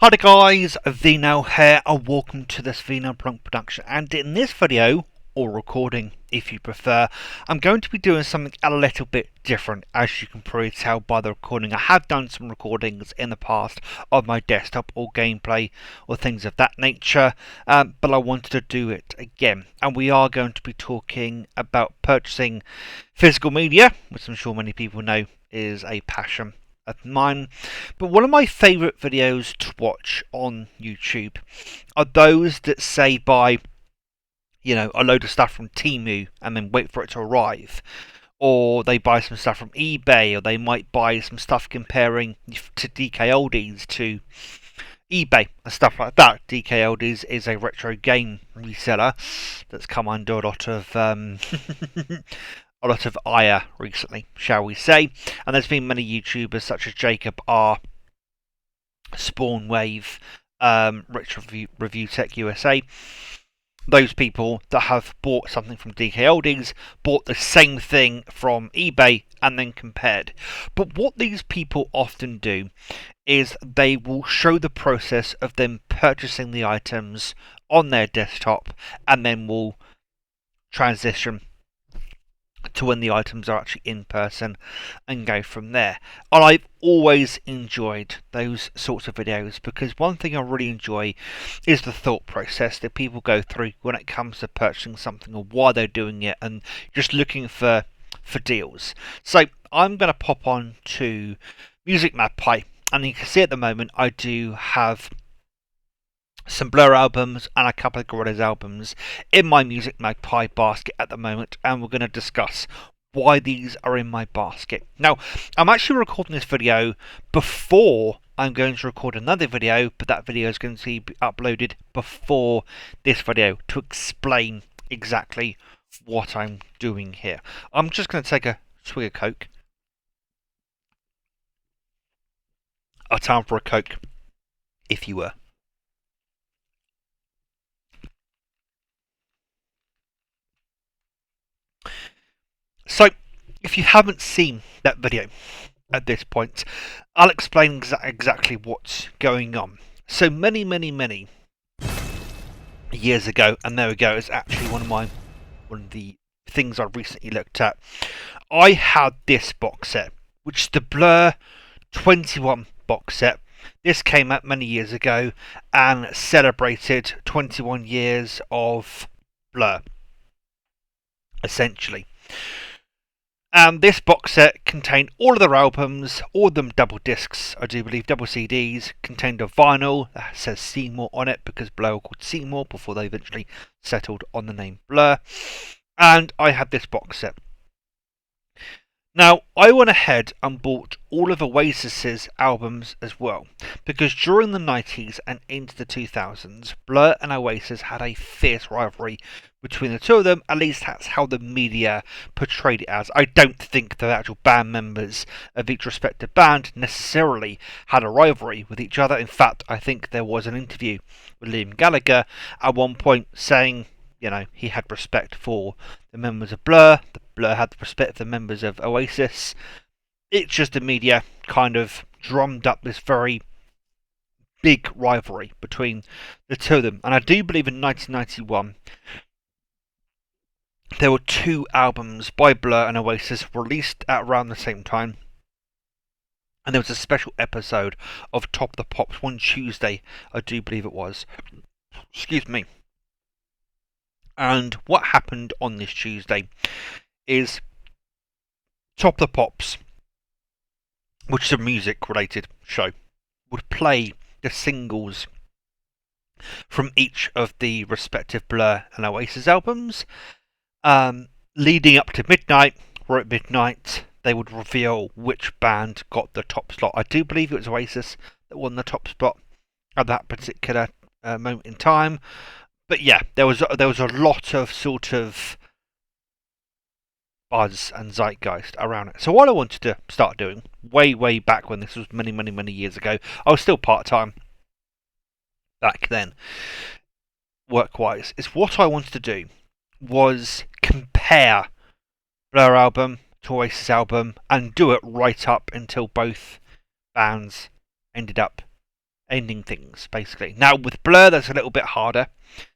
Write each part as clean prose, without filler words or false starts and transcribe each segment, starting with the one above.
Hi there guys, Vino here and welcome to this Vino Plunk production, and in this video, or recording if you prefer, I'm going to be doing something a little bit different. As you can probably tell by the recording, I have done some recordings in the past of my desktop or gameplay or things of that nature, but I wanted to do it again, and we are going to be talking about purchasing physical media, which I'm sure many people know is a passion of mine. But one of my favourite videos to watch on YouTube are those that say buy, a load of stuff from Temu and then wait for it to arrive. Or they buy some stuff from eBay, or they might buy some stuff comparing to DK Oldies to eBay and stuff like that. DK Oldies is a retro game reseller that's come under a lot of a lot of ire recently, shall we say. And there's been many YouTubers such as Jacob R, Spawnwave, Rich Review Tech USA. Those people that have bought something from DK Oldies, bought the same thing from eBay, and then compared. But what these people often do is they will show the process of them purchasing the items on their desktop and then will transition to when the items are actually in person and go from there. And I've always enjoyed those sorts of videos because one thing I really enjoy is the thought process that people go through when it comes to purchasing something or why they're doing it and just looking for deals. So I'm going to pop on to Music Magpie, and you can see at the moment I do have some Blur albums and a couple of Gorillaz albums in my Music Magpie basket at the moment, and we're going to discuss why these are in my basket. Now, I'm actually recording this video before I'm going to record another video, but that video is going to be uploaded before this video to explain exactly what I'm doing here. I'm just going to take a swig of Coke. Time for a Coke, if you were. So, if you haven't seen that video at this point, I'll explain exactly what's going on. So many years ago, and there we go, it's actually one of the things I recently looked at. I had this box set, which is the Blur 21 box set. This came out many years ago and celebrated 21 years of Blur, essentially. And this box set contained all of their albums, all of them double discs, I do believe, double CDs, contained a vinyl that says Seymour on it because Blur were called Seymour before they eventually settled on the name Blur. And I had this box set. Now, I went ahead and bought all of Oasis's albums as well, because during the 90s and into the 2000s, Blur and Oasis had a fierce rivalry between the two of them. At least that's how the media portrayed it as. I don't think the actual band members of each respective band necessarily had a rivalry with each other. In fact, I think there was an interview with Liam Gallagher at one point saying, he had respect for the members of Blur. Blur had the respect for the members of Oasis. It's just the media kind of drummed up this very big rivalry between the two of them. And I do believe in 1991 there were two albums by Blur and Oasis released at around the same time. And there was a special episode of Top of the Pops one Tuesday, I do believe it was. Excuse me. And what happened on this Tuesday is Top of the Pops, which is a music related show, would play the singles from each of the respective Blur and Oasis albums, leading up to midnight, where at midnight they would reveal which band got the top slot. I do believe it was Oasis that won the top spot at that particular moment in time. But yeah, there was a lot of sort of buzz and zeitgeist around it. So what I wanted to start doing, way back when this was many years ago, I was still part-time back then, work-wise, is what I wanted to do was compare Blur album to Oasis album and do it right up until both bands ended up ending things, basically. Now, with Blur, that's a little bit harder,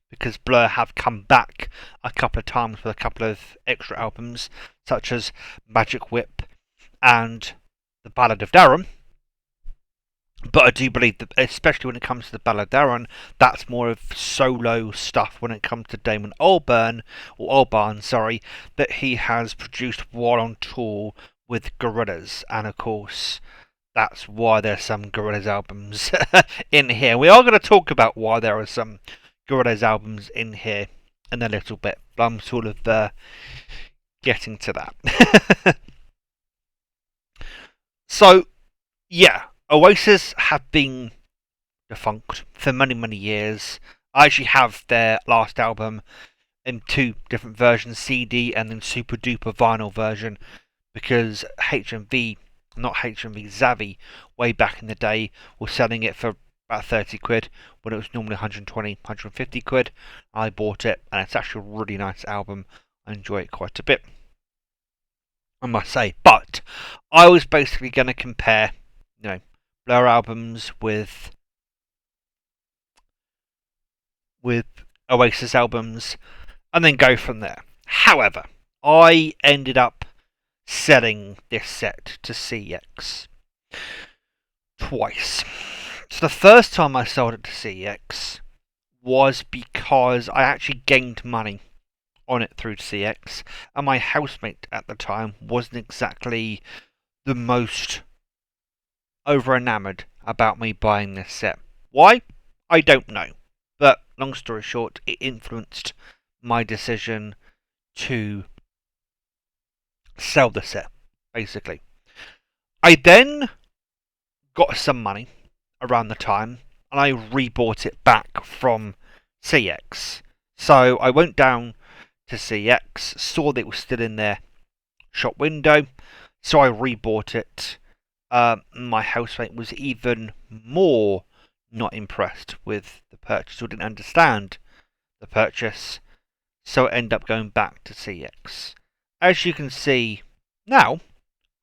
because Blur have come back a couple of times with a couple of extra albums, such as Magic Whip and The Ballad of Darren. But I do believe that, especially when it comes to The Ballad of Darren, that's more of solo stuff when it comes to Damon Albarn, sorry, that he has produced while on tour with Gorillaz. And of course, that's why there's some Gorillaz albums in here. We are going to talk about why there are some Gorillaz albums in here in a little bit. I'm sort of getting to that. So, yeah, Oasis have been defunct for many, many years. I actually have their last album in two different versions, CD and then super duper vinyl version, because Zavi, way back in the day, was selling it for about 30 quid when it was normally 120, 150 quid. I bought it, and it's actually a really nice album. I enjoy it quite a bit, I must say. But I was basically going to compare, Blur albums with Oasis albums, and then go from there. However, I ended up selling this set to CX twice. So the first time I sold it to CX was because I actually gained money on it through CX, and my housemate at the time wasn't exactly the most over enamoured about me buying this set. Why? I don't know. But long story short, it influenced my decision to sell the set, basically. I then got some money around the time, and I rebought it back from CX. So I went down to CX, saw that it was still in their shop window, so I rebought it. My housemate was even more not impressed with the purchase, or didn't understand the purchase, so it ended up going back to CX. As you can see now,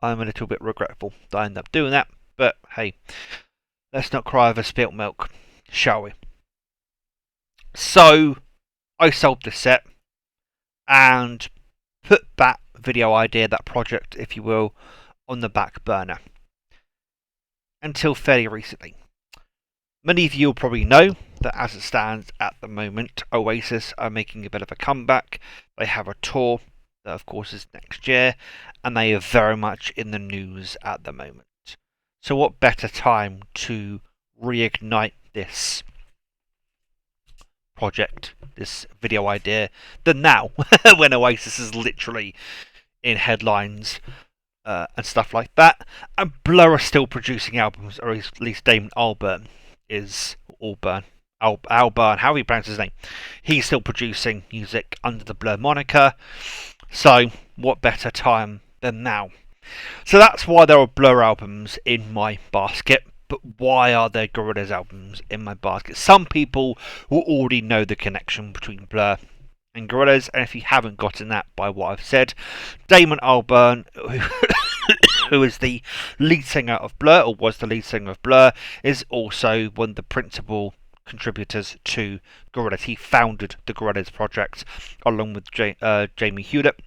I'm a little bit regretful that I ended up doing that, but hey, let's not cry over spilt milk, shall we? So, I sold the set and put that video idea, that project, if you will, on the back burner until fairly recently. Many of you will probably know that as it stands at the moment, Oasis are making a bit of a comeback. They have a tour that, of course, is next year, and they are very much in the news at the moment. So what better time to reignite this project, this video idea, than now, when Oasis is literally in headlines and stuff like that. And Blur are still producing albums, or at least Damon Albarn is Albarn, however you pronounce his name. He's still producing music under the Blur moniker. So what better time than now? So that's why there are Blur albums in my basket. But why are there Gorillaz albums in my basket? Some people will already know the connection between Blur and Gorillaz, and if you haven't gotten that by what I've said, Damon Albarn, who is the lead singer of Blur, or was the lead singer of Blur, is also one of the principal contributors to Gorillaz. He founded the Gorillaz project along with Jamie Hewlett,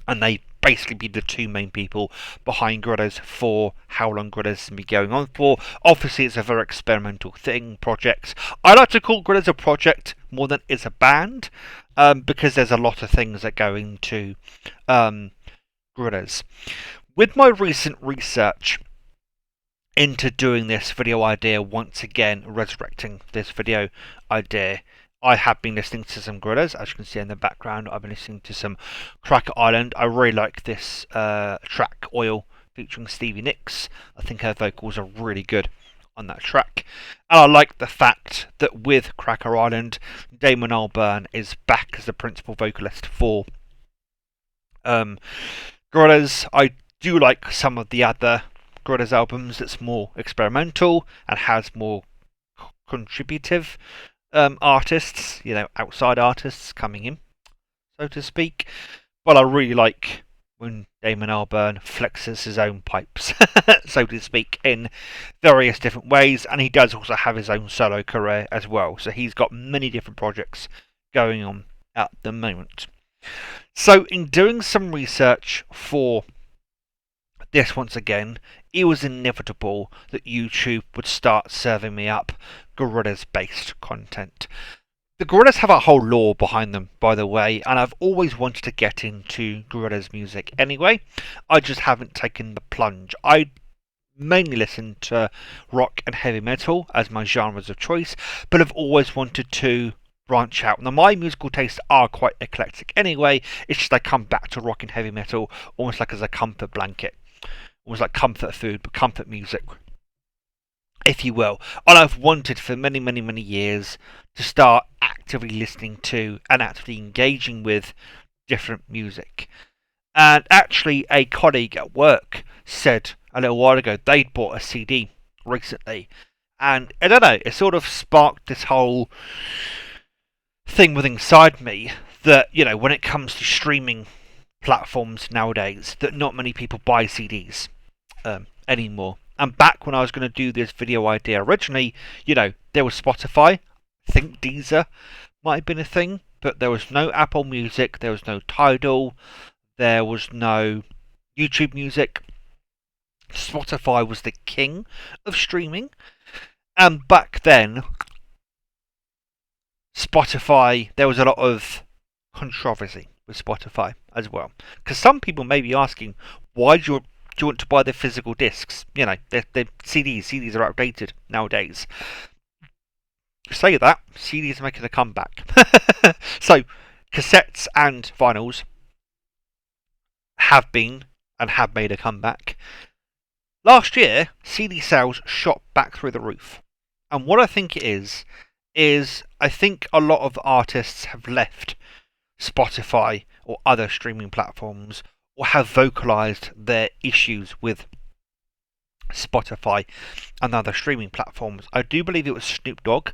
and they basically be the two main people behind Gorillaz for how long Gorillaz has been going on for. Obviously, it's a very experimental project. I like to call Gorillaz a project more than it's a band, because there's a lot of things that go into Gorillaz. With my recent research into doing this video idea once again, resurrecting this video idea, I have been listening to some Gorillaz. As you can see in the background, I've been listening to some Cracker Island. I really like this track, Oil, featuring Stevie Nicks. I think her vocals are really good on that track. And I like the fact that with Cracker Island, Damon Albarn is back as the principal vocalist for Gorillaz. I do like some of the other Gorillaz albums that's more experimental and has more contributive artists, outside artists coming in, so to speak. But I really like when Damon Albarn flexes his own pipes, so to speak, in various different ways, and he does also have his own solo career as well, so he's got many different projects going on at the moment. So in doing some research for this once again, it was inevitable that YouTube would start serving me up Gorillaz based content. The Gorillaz have a whole lore behind them, by the way, and I've always wanted to get into Gorillaz music anyway. I just haven't taken the plunge. I mainly listen to rock and heavy metal as my genres of choice, but I've always wanted to branch out. Now, my musical tastes are quite eclectic anyway, it's just I come back to rock and heavy metal almost like as a comfort blanket. Almost like comfort food, but comfort music, if you will. And I've wanted for many, many, many years to start actively listening to and actively engaging with different music. And actually, a colleague at work said a little while ago they'd bought a CD recently. And I don't know, it sort of sparked this whole thing within inside me that, you know, when it comes to streaming platforms nowadays, that not many people buy CDs anymore. And back when I was going to do this video idea originally, you know, there was Spotify. I think Deezer might have been a thing, but there was no Apple Music, there was no Tidal, there was no YouTube Music. Spotify was the king of streaming. And back then, Spotify, there was a lot of controversy with Spotify as well. Because some people may be asking, why do you want to buy the physical discs? You know, they're CDs. CDs are outdated nowadays. Say that, CDs are making a comeback. So, cassettes and vinyls have been and have made a comeback. Last year, CD sales shot back through the roof. And what I think it is I think a lot of artists have left Spotify or other streaming platforms or have vocalized their issues with Spotify and other streaming platforms. I do believe it was Snoop Dogg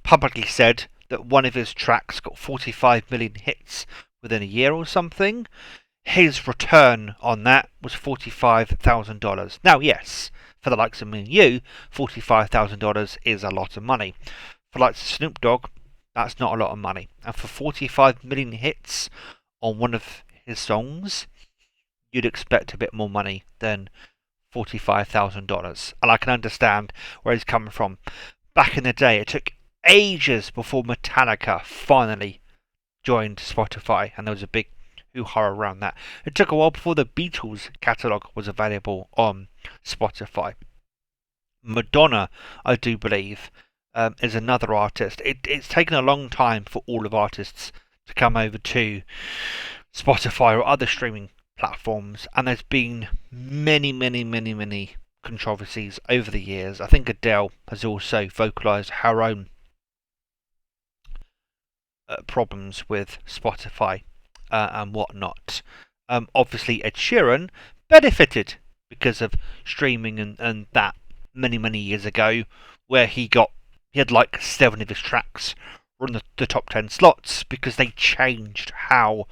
publicly said that one of his tracks got 45 million hits within a year or something. His return on that was $45,000. Now, yes, for the likes of me and you, $45,000 is a lot of money. For the likes of Snoop Dogg, that's not a lot of money. And for 45 million hits on one of his songs, you'd expect a bit more money than $45,000. And I can understand where he's coming from. Back in the day, it took ages before Metallica finally joined Spotify, and there was a big hoo-ha around that. It took a while before the Beatles catalogue was available on Spotify. Madonna, I do believe, is another artist. It's taken a long time for all of artists to come over to Spotify or other streaming platforms, and there's been many controversies over the years. I think Adele has also vocalised her own problems with Spotify and whatnot. Obviously, Ed Sheeran benefited because of streaming and that many years ago, where he had like 7 of his tracks were in the top 10 slots because they changed how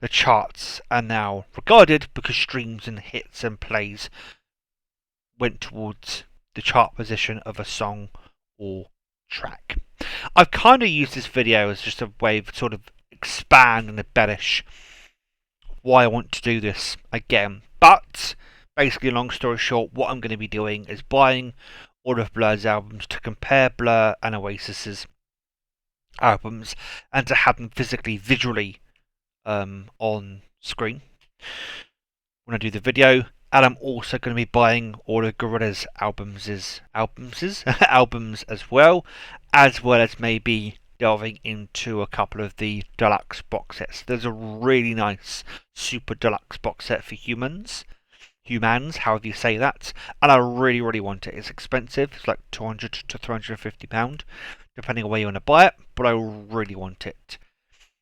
the charts are now regarded, because streams and hits and plays went towards the chart position of a song or track. I've kind of used this video as just a way of sort of expand and embellish why I want to do this again. But basically, long story short, what I'm going to be doing is buying all of Blur's albums to compare Blur and Oasis's albums and to have them physically, visually on screen when I do the video. And I'm also going to be buying all of Gorillaz albums as well as maybe delving into a couple of the deluxe box sets. There's a really nice super deluxe box set for humans, however you say that, and I really want it. It's expensive. It's like £200 to £350, depending on where you want to buy it, but I really want it.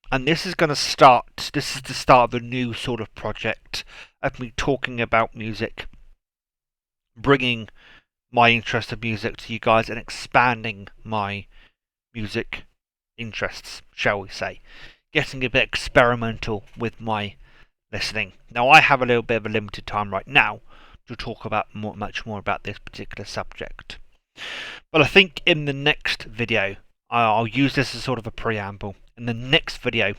And this is the start of a new sort of project of me talking about music, bringing my interest in music to you guys and expanding my music interests, shall we say. Getting a bit experimental with my listening. Now, I have a little bit of a limited time right now to talk about much more about this particular subject. But I think in the next video, I'll use this as sort of a preamble. In the next video,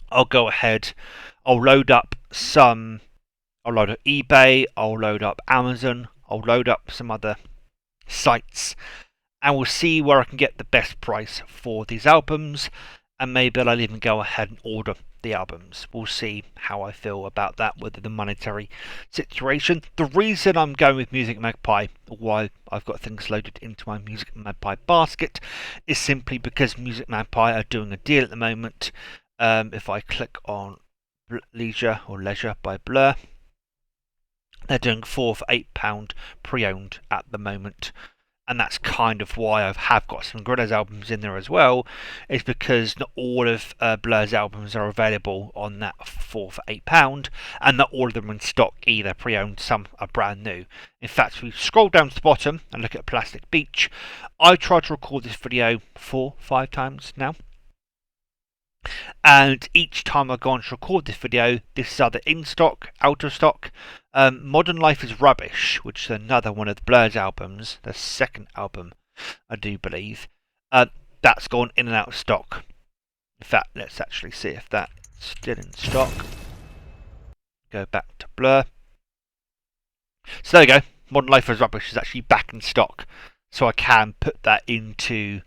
I'll go ahead, I'll load up eBay, I'll load up Amazon, I'll load up some other sites, and we'll see where I can get the best price for these albums, and maybe I'll even go ahead and order the albums. We'll see how I feel about that with the monetary situation. The reason I'm going with Music Magpie, or why I've got things loaded into my Music Magpie basket, is simply because Music Magpie are doing a deal at the moment. If I click on Leisure by Blur, they're doing £4 for £8 pre-owned at the moment. And that's kind of why I have got some Gorillaz albums in there as well, is because not all of Blur's albums are available on that £4 for £8, and not all of them are in stock either, pre-owned, some are brand new. In fact, if we scroll down to the bottom and look at Plastic Beach, I tried to record this video 4-5 times now. And each time I go on to record this video, this is either in stock, out of stock. Modern Life is Rubbish, which is another one of the Blur's albums, the second album, I do believe. That's gone in and out of stock. In fact, let's actually see if that's still in stock. Go back to Blur. So there you go. Modern Life is Rubbish is actually back in stock. So I can put that into...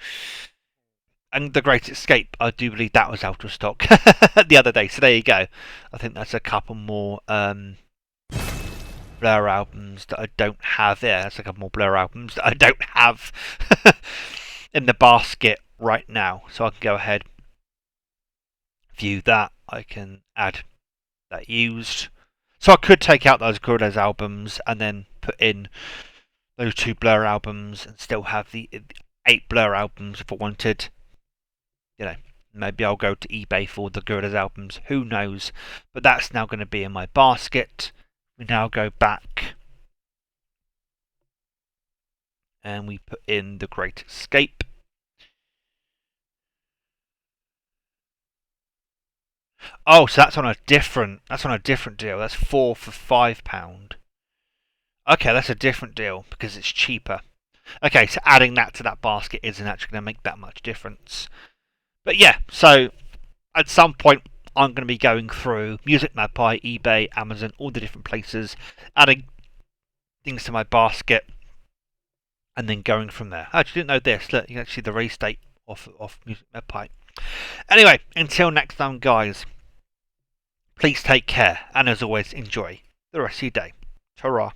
And The Great Escape, I do believe that was out of stock the other day. So there you go. I think that's a couple more Blur albums that I don't have there. That's a couple more Blur albums that I don't have in the basket right now. So I can go ahead, view that. I can add that used. So I could take out those Gorillaz albums and then put in those 2 Blur albums and still have the 8 Blur albums if I wanted. You know, maybe I'll go to eBay for the Gorillaz albums, who knows. But that's now going to be in my basket. We now go back and we put in The Great Escape. Oh, so that's on a different deal. That's £4 for £5. Okay, that's a different deal because it's cheaper. Okay, so adding that to that basket isn't actually going to make that much difference. But yeah, so at some point I'm going to be going through Music Magpie, eBay, Amazon, all the different places, adding things to my basket, and then going from there. I actually didn't know this. Look, you can see the release date of Music Magpie. Anyway, until next time, guys, please take care, and as always, enjoy the rest of your day. Ta-ra.